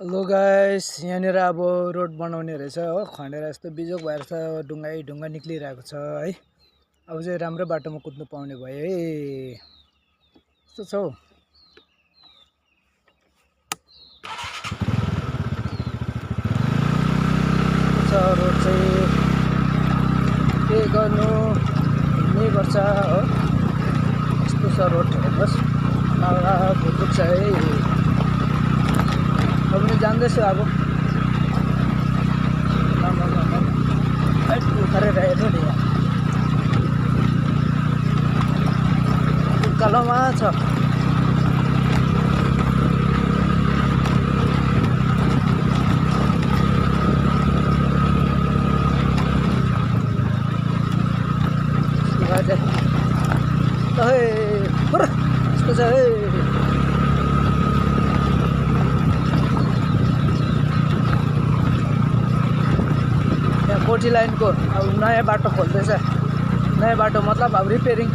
Hello guys, यहाँनिर अब road बनाउने रहेछ हो। खनेर यस्तो बिजोक भएर छ, ढुङ्गा निक्लिरहेको छ है। अब चाहिँ राम्रो बाटोमा कुद्नु पाउने भयो है। यस्तो छ हौ। रोड चाहिँ के गर्नु हिँड्नै पर्छ हो। यस्तो छ रोड, हेर्नुहोस् नाला भुटुक छ है। अब पनि जान्दैछु अब उखारेर हेर्नु नि, उकालोमा छ। यस्तो छ है। कोठी लाइनको अब नयाँ बाटो खोल्दैछ। नयाँ बाटो मतलब अब रिपेयरिङ